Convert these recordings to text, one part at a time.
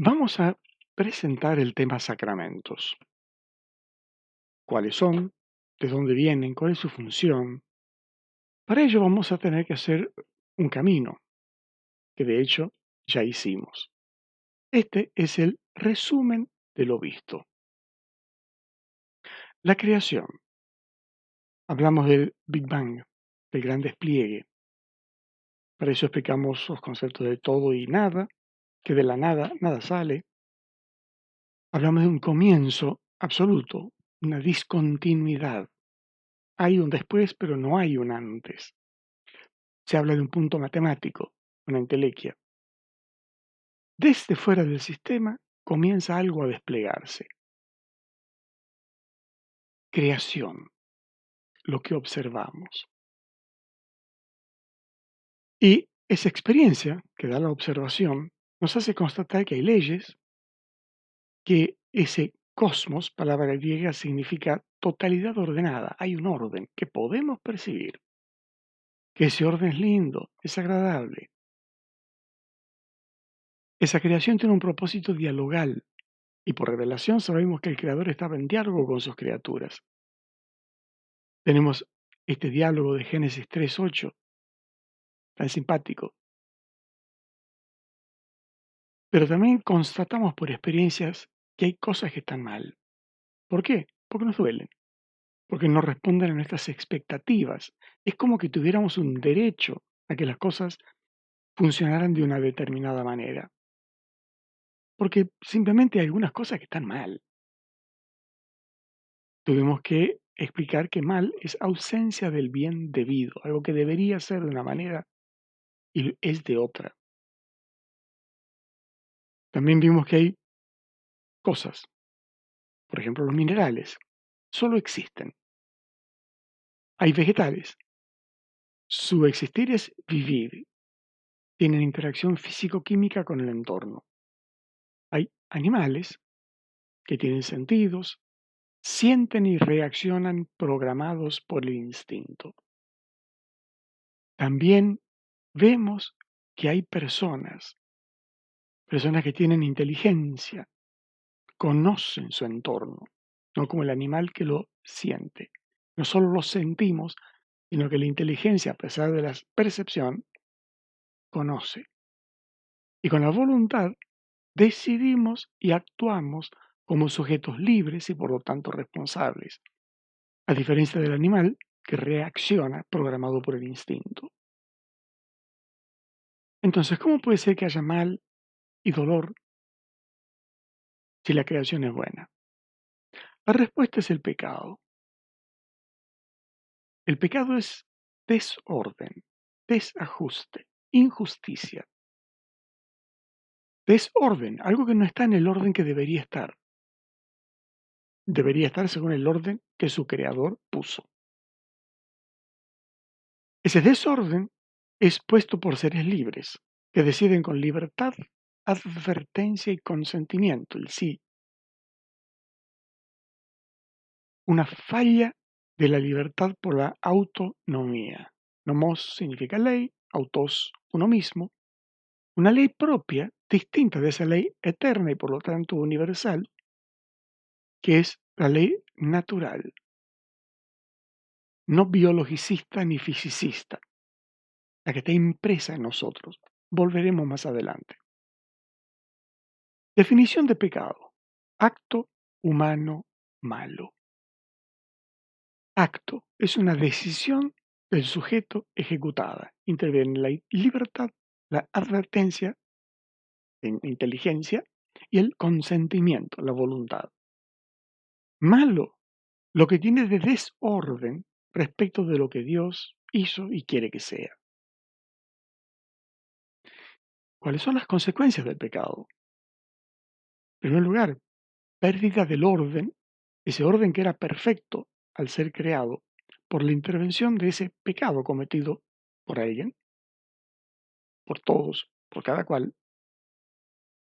Vamos a presentar el tema sacramentos. ¿Cuáles son? ¿De dónde vienen? ¿Cuál es su función? Para ello vamos a tener que hacer un camino, que de hecho ya hicimos. Este es el resumen de lo visto. La creación. Hablamos del Big Bang, del gran despliegue. Para eso explicamos los conceptos de todo y nada, que de la nada nada sale. Hablamos de un comienzo absoluto, una discontinuidad. Hay un después, pero no hay un antes. Se habla de un punto matemático, una entelequia. Desde fuera del sistema comienza algo a desplegarse. Creación, lo que observamos. Y esa experiencia que da la observación nos hace constatar que hay leyes, que ese cosmos, palabra griega, significa totalidad ordenada. Hay un orden que podemos percibir, que ese orden es lindo, es agradable. Esa creación tiene un propósito dialogal y por revelación sabemos que el Creador estaba en diálogo con sus criaturas. Tenemos este diálogo de Génesis 3:8, tan simpático, pero también constatamos por experiencias que hay cosas que están mal. ¿Por qué? Porque nos duelen, porque no responden a nuestras expectativas. Es como que tuviéramos un derecho a que las cosas funcionaran de una determinada manera, porque simplemente hay algunas cosas que están mal. Tuvimos que explicar que mal es ausencia del bien debido, algo que debería ser de una manera y es de otra. También vimos que hay cosas, por ejemplo los minerales, solo existen. Hay vegetales, su existir es vivir, tienen interacción físico-química con el entorno. Hay animales que tienen sentidos, sienten y reaccionan programados por el instinto. También vemos que hay personas que tienen inteligencia, conocen su entorno, no como el animal que lo siente. No solo lo sentimos, sino que la inteligencia, a pesar de la percepción, conoce. Y con la voluntad decidimos y actuamos como sujetos libres y por lo tanto responsables, a diferencia del animal que reacciona programado por el instinto. Entonces, ¿cómo puede ser que haya mal y dolor si la creación es buena? La respuesta es el pecado. El pecado es desorden, desajuste, injusticia. Desorden, algo que no está en el orden que debería estar. Debería estar según el orden que su creador puso. Ese desorden es puesto por seres libres, que deciden con libertad, advertencia y consentimiento, el sí. Una falla de la libertad por la autonomía. Nomos significa ley, autos uno mismo. Una ley propia, distinta de esa ley eterna y por lo tanto universal, que es la ley natural, no biologicista ni fisicista, la que está impresa en nosotros. Volveremos más adelante. Definición de pecado. Acto humano malo. Acto es una decisión del sujeto ejecutada. Interviene la libertad, la advertencia, la inteligencia y el consentimiento, la voluntad. Malo, lo que tiene de desorden respecto de lo que Dios hizo y quiere que sea. ¿Cuáles son las consecuencias del pecado? En primer lugar, pérdida del orden, ese orden que era perfecto al ser creado, por la intervención de ese pecado cometido por alguien, por todos, por cada cual.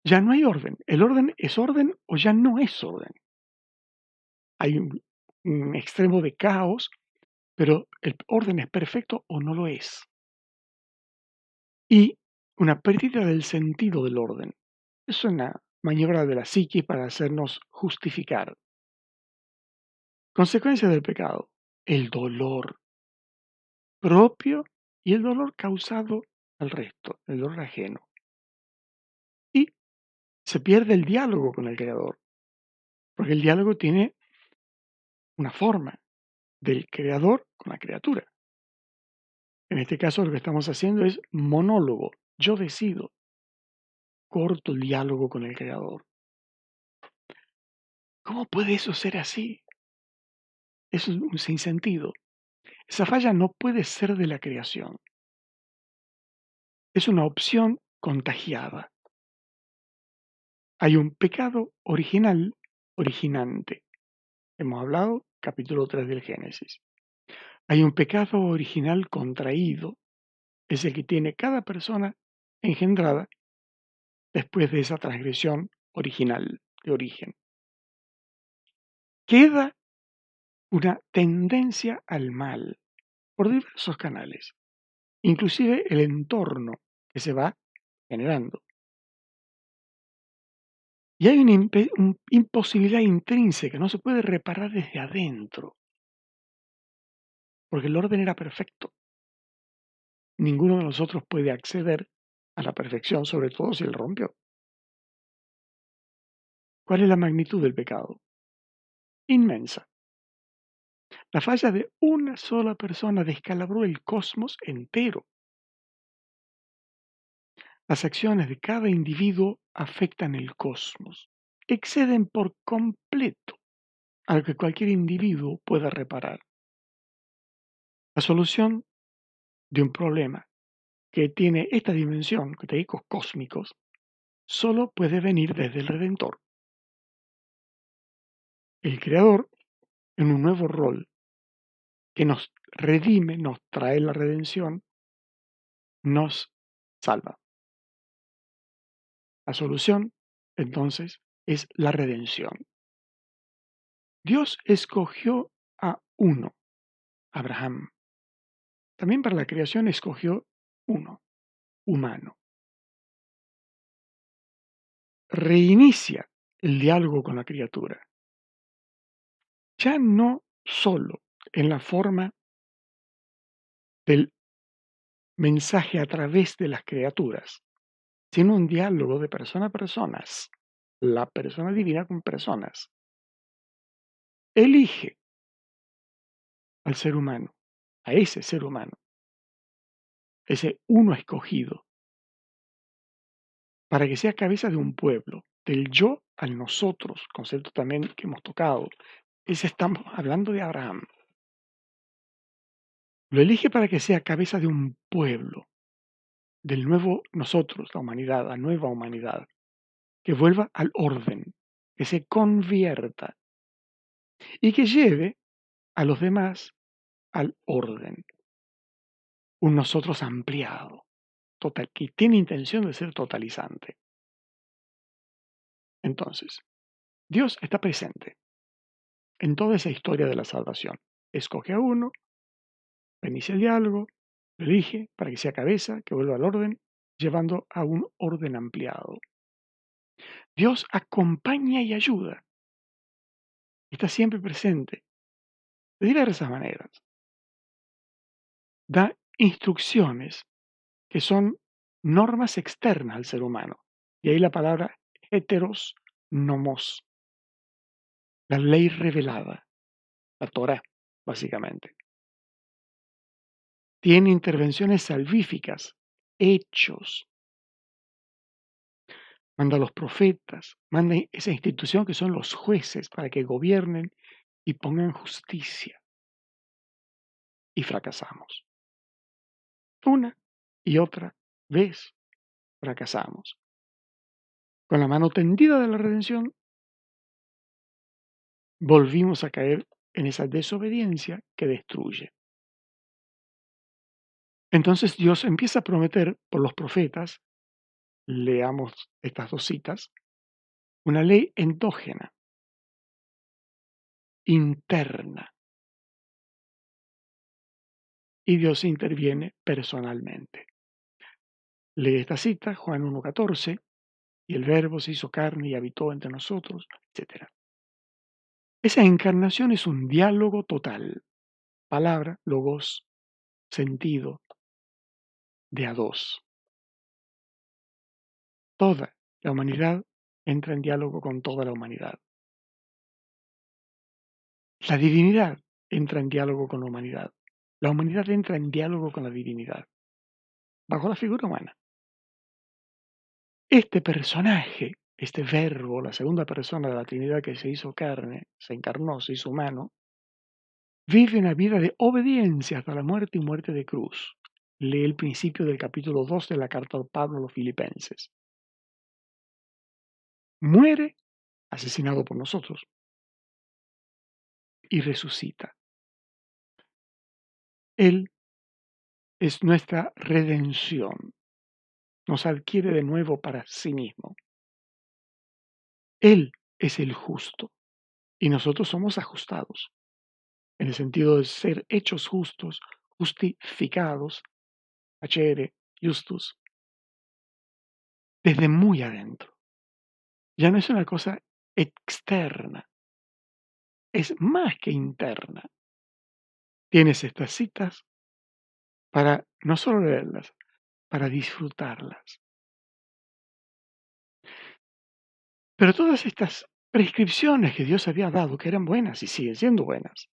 Ya no hay orden. El orden es orden o ya no es orden. Hay un extremo de caos, pero el orden es perfecto o no lo es. Y una pérdida del sentido del orden. Suena maniobra de la psiquis para hacernos justificar. Consecuencia del pecado, el dolor propio y el dolor causado al resto, el dolor ajeno. Y se pierde el diálogo con el Creador, porque el diálogo tiene una forma del Creador con la criatura. En este caso lo que estamos haciendo es monólogo. Yo decido, corto el diálogo con el Creador. ¿Cómo puede eso ser así? Es un sinsentido. Esa falla no puede ser de la creación. Es una opción contagiada. Hay un pecado original, originante. Hemos hablado, capítulo 3 del Génesis. Hay un pecado original contraído, es el que tiene cada persona engendrada después de esa transgresión original, de origen. Queda una tendencia al mal por diversos canales, inclusive el entorno que se va generando. Y hay una imposibilidad intrínseca, no se puede reparar desde adentro, porque el orden era perfecto. Ninguno de nosotros puede acceder a la perfección, sobre todo si él rompió. ¿Cuál es la magnitud del pecado? Inmensa. La falla de una sola persona descalabró el cosmos entero. Las acciones de cada individuo afectan el cosmos, exceden por completo a lo que cualquier individuo pueda reparar. La solución de un problema que tiene esta dimensión, que te digo cósmicos, solo puede venir desde el Redentor. El Creador, en un nuevo rol que nos redime, nos trae la redención, nos salva. La solución, entonces, es la redención. Dios escogió a uno, Abraham. También para la creación escogió uno, humano. Reinicia el diálogo con la criatura. Ya no solo en la forma del mensaje a través de las criaturas, sino un diálogo de persona a personas, la persona divina con personas. Elige al ser humano, a ese ser humano, ese uno escogido, para que sea cabeza de un pueblo, del yo al nosotros, concepto también que hemos tocado. Estamos hablando de Abraham. Lo elige para que sea cabeza de un pueblo, del nuevo nosotros, la humanidad, la nueva humanidad, que vuelva al orden, que se convierta y que lleve a los demás al orden. Un nosotros ampliado, total, que tiene intención de ser totalizante. Entonces, Dios está presente en toda esa historia de la salvación. Escoge a uno, inicia el diálogo, lo elige para que sea cabeza, que vuelva al orden, llevando a un orden ampliado. Dios acompaña y ayuda. Está siempre presente, de diversas maneras. Da instrucciones que son normas externas al ser humano. Y ahí la palabra heteros nomos, la ley revelada, la Torah, básicamente. Tiene intervenciones salvíficas, hechos. Manda a los profetas, manda esa institución que son los jueces para que gobiernen y pongan justicia. Y fracasamos. Una y otra vez fracasamos. Con la mano tendida de la redención, volvimos a caer en esa desobediencia que destruye. Entonces Dios empieza a prometer por los profetas, leamos estas dos citas, una ley endógena, interna. Y Dios interviene personalmente. Lee esta cita, Juan 1.14, y el Verbo se hizo carne y habitó entre nosotros, etc. Esa encarnación es un diálogo total, palabra, logos, sentido, de a dos. Toda la humanidad entra en diálogo con toda la humanidad. La divinidad entra en diálogo con la humanidad. La humanidad entra en diálogo con la divinidad, bajo la figura humana. Este personaje, este verbo, la segunda persona de la Trinidad que se hizo carne, se encarnó, se hizo humano, vive una vida de obediencia hasta la muerte y muerte de cruz. Lee el principio del capítulo 2 de la carta de Pablo a los Filipenses. Muere asesinado por nosotros y resucita. Él es nuestra redención. Nos adquiere de nuevo para sí mismo. Él es el justo y nosotros somos ajustados, en el sentido de ser hechos justos, justificados, facere, justus, desde muy adentro. Ya no es una cosa externa, es más que interna. Tienes estas citas para no solo leerlas, para disfrutarlas. Pero todas estas prescripciones que Dios había dado, que eran buenas y siguen siendo buenas,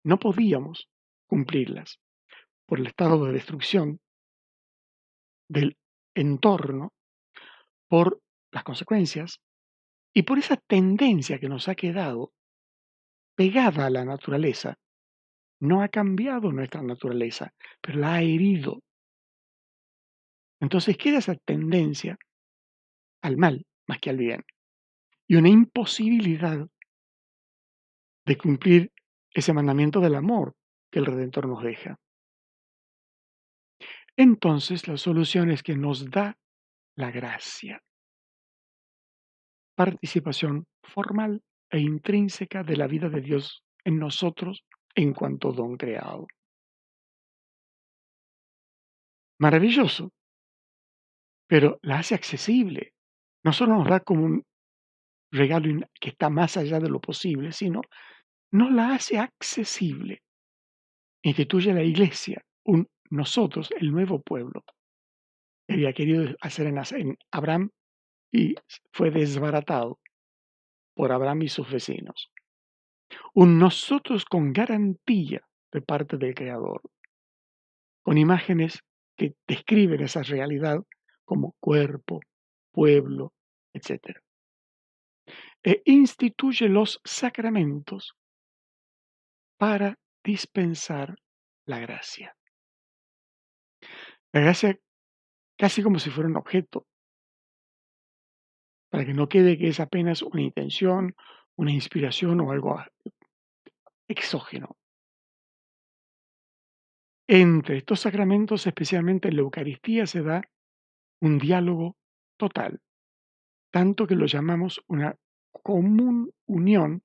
no podíamos cumplirlas por el estado de destrucción del entorno, por las consecuencias y por esa tendencia que nos ha quedado pegada a la naturaleza. No ha cambiado nuestra naturaleza, pero la ha herido. Entonces queda esa tendencia al mal más que al bien y una imposibilidad de cumplir ese mandamiento del amor que el Redentor nos deja. Entonces la solución es que nos da la gracia, participación formal e intrínseca de la vida de Dios en nosotros en cuanto don creado. Maravilloso, pero la hace accesible. No solo nos da como un regalo que está más allá de lo posible, sino nos la hace accesible. Instituye la iglesia, nosotros, el nuevo pueblo, que había querido hacer en Abraham y fue desbaratado por Abraham y sus vecinos. Un nosotros con garantía de parte del Creador, con imágenes que describen esa realidad como cuerpo, pueblo, etc. E instituye los sacramentos para dispensar la gracia. La gracia casi como si fuera un objeto, para que no quede que es apenas una intención, una inspiración o algo exógeno. Entre estos sacramentos, especialmente en la Eucaristía, se da un diálogo total, tanto que lo llamamos una común unión,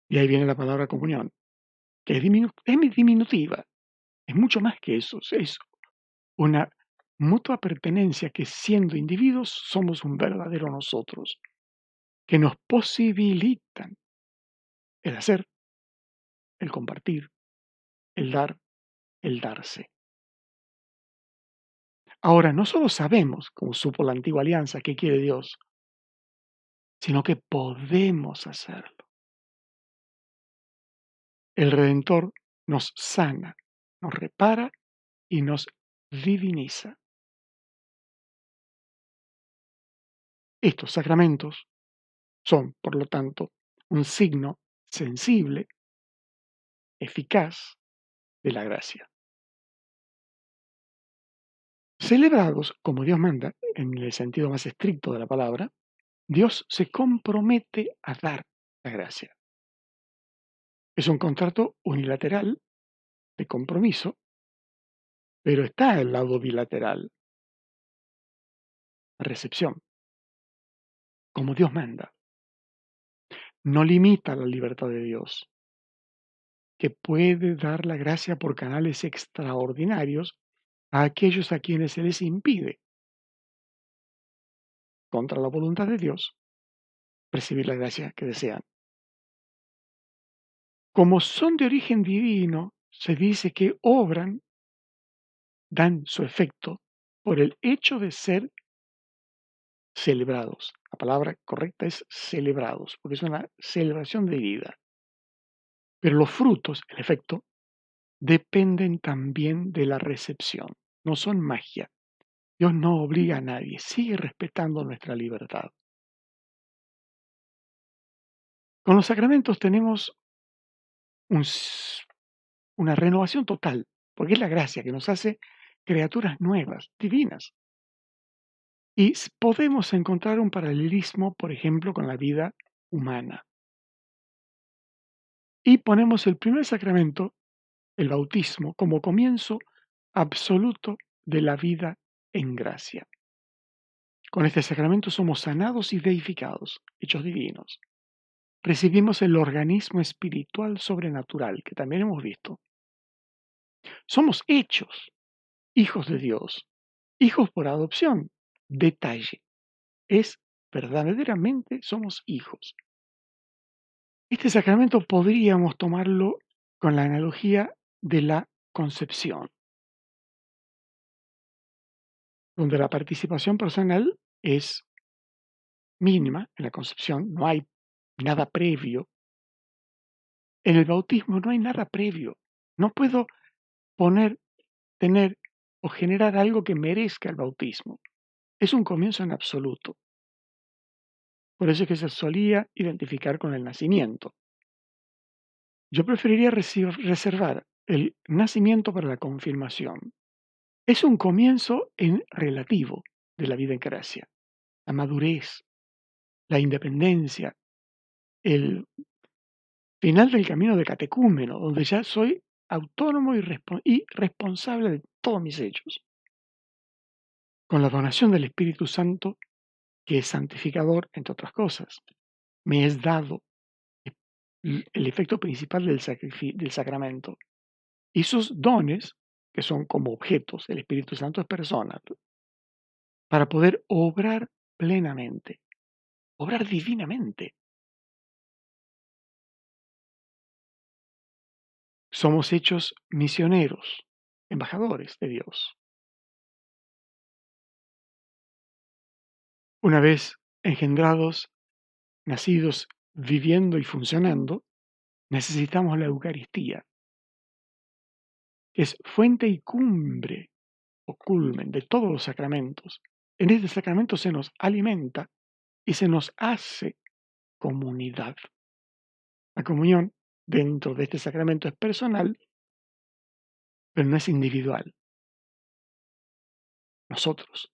y ahí viene la palabra comunión, que es diminutiva, es mucho más que eso, es una mutua pertenencia que siendo individuos somos un verdadero nosotros, que nos posibilitan el hacer, el compartir, el dar, el darse. Ahora, no solo sabemos, como supo la antigua alianza, qué quiere Dios, sino que podemos hacerlo. El Redentor nos sana, nos repara y nos diviniza. Estos sacramentos son, por lo tanto, un signo sensible, eficaz de la gracia. Celebrados como Dios manda, en el sentido más estricto de la palabra, Dios se compromete a dar la gracia. Es un contrato unilateral de compromiso, pero está el lado bilateral, la recepción, como Dios manda. No limita la libertad de Dios, que puede dar la gracia por canales extraordinarios a aquellos a quienes se les impide. contra la voluntad de Dios, recibir la gracia que desean. Como son de origen divino, se dice que obran, dan su efecto por el hecho de ser celebrados. La palabra correcta es celebrados, porque es una celebración de vida. Pero los frutos, el efecto, dependen también de la recepción. No son magia. Dios no obliga a nadie, sigue respetando nuestra libertad. Con los sacramentos tenemos un una renovación total, porque es la gracia que nos hace criaturas nuevas, divinas. Y podemos encontrar un paralelismo, por ejemplo, con la vida humana. Y ponemos el primer sacramento, el bautismo, como comienzo absoluto de la vida en gracia. Con este sacramento somos sanados y deificados, hechos divinos. Recibimos el organismo espiritual sobrenatural, que también hemos visto. Somos hechos hijos de Dios, hijos por adopción. Detalle, es verdaderamente somos hijos. Este sacramento podríamos tomarlo con la analogía de la concepción, donde la participación personal es mínima en la concepción, no hay nada previo. En el bautismo no hay nada previo. No puedo poner, tener o generar algo que merezca el bautismo. Es un comienzo en absoluto. Por eso es que se solía identificar con el nacimiento. Yo preferiría reservar el nacimiento para la confirmación. Es un comienzo en relativo de la vida en gracia. La madurez, la independencia, el final del camino de catecúmeno, donde ya soy autónomo y responsable de todos mis hechos. Con la donación del Espíritu Santo, que es santificador, entre otras cosas, me es dado el efecto principal del sacramento. Y sus dones, que son como objetos, el Espíritu Santo es persona, para poder obrar plenamente, obrar divinamente. Somos hechos misioneros, embajadores de Dios. Una vez engendrados, nacidos, viviendo y funcionando, necesitamos la Eucaristía, que es fuente y cumbre o culmen de todos los sacramentos. En este sacramento se nos alimenta y se nos hace comunidad. La comunión dentro de este sacramento es personal, pero no es individual. Nosotros.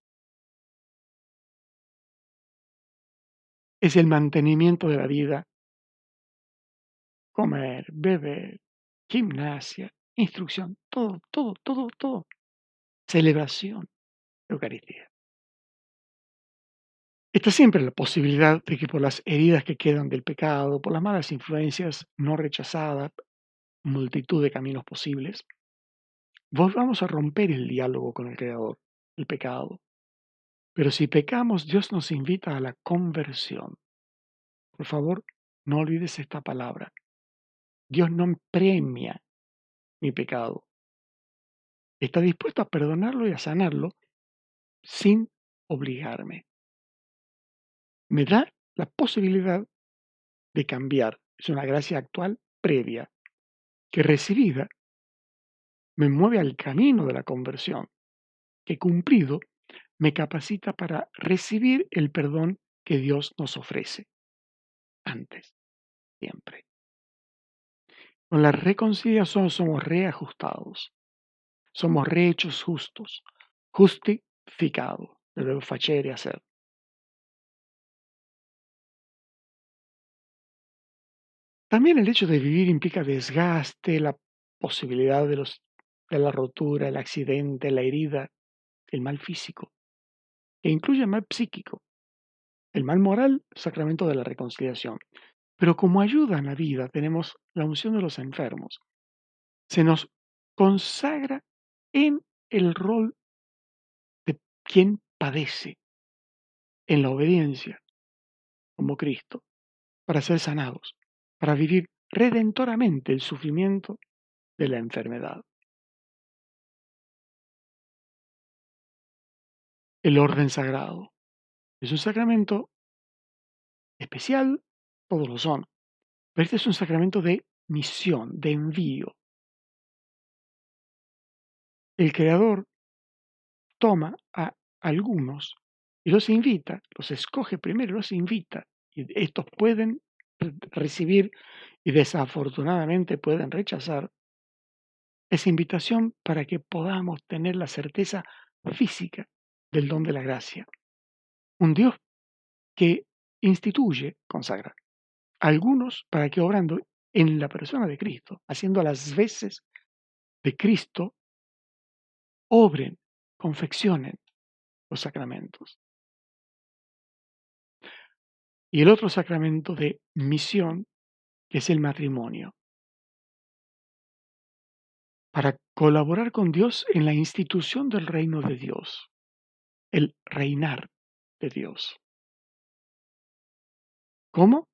Es el mantenimiento de la vida, comer, beber, gimnasia, instrucción, todo, todo, todo, todo. Celebración, Eucaristía. Está siempre la posibilidad de que por las heridas que quedan del pecado, por las malas influencias no rechazadas, multitud de caminos posibles, volvamos a romper el diálogo con el Creador, el pecado. Pero si pecamos, Dios nos invita a la conversión. Por favor, no olvides esta palabra. Dios no premia mi pecado. Está dispuesto a perdonarlo y a sanarlo sin obligarme. Me da la posibilidad de cambiar. Es una gracia actual previa que recibida me mueve al camino de la conversión, que cumplido me capacita para recibir el perdón que Dios nos ofrece antes, siempre. Con la reconciliación somos reajustados, somos rehechos justos, justificados, del verbo facere, hacer. También el hecho de vivir implica desgaste, la posibilidad de la rotura, el accidente, la herida, el mal físico, e incluye el mal psíquico, el mal moral, sacramento de la reconciliación. Pero como ayuda en la vida tenemos la unción de los enfermos. Se nos consagra en el rol de quien padece. en la obediencia como Cristo, para ser sanados, para vivir redentoramente el sufrimiento de la enfermedad. El orden sagrado es un sacramento especial, todos lo son, pero este es un sacramento de misión, de envío. El Creador toma a algunos y los invita, los escoge primero, los invita, y estos pueden recibir y desafortunadamente pueden rechazar esa invitación para que podamos tener la certeza física del don de la gracia. Un Dios que instituye, consagra, a algunos para que obrando en la persona de Cristo, haciendo las veces de Cristo, obren, confeccionen los sacramentos. Y el otro sacramento de misión, que es el matrimonio, para colaborar con Dios en la institución del reino de Dios, el reinar de Dios. ¿Cómo?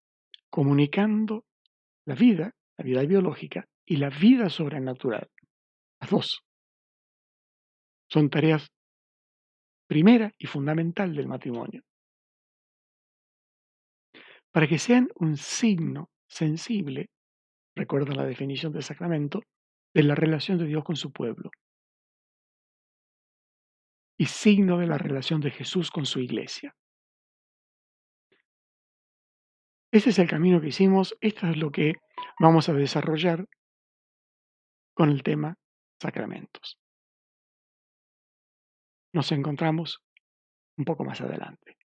Comunicando la vida biológica y la vida sobrenatural. Las dos son tareas primera y fundamental del matrimonio, para que sean un signo sensible, recuerda la definición del sacramento, de la relación de Dios con su pueblo y signo de la relación de Jesús con su iglesia. Este es el camino que hicimos, esto es lo que vamos a desarrollar con el tema sacramentos. Nos encontramos un poco más adelante.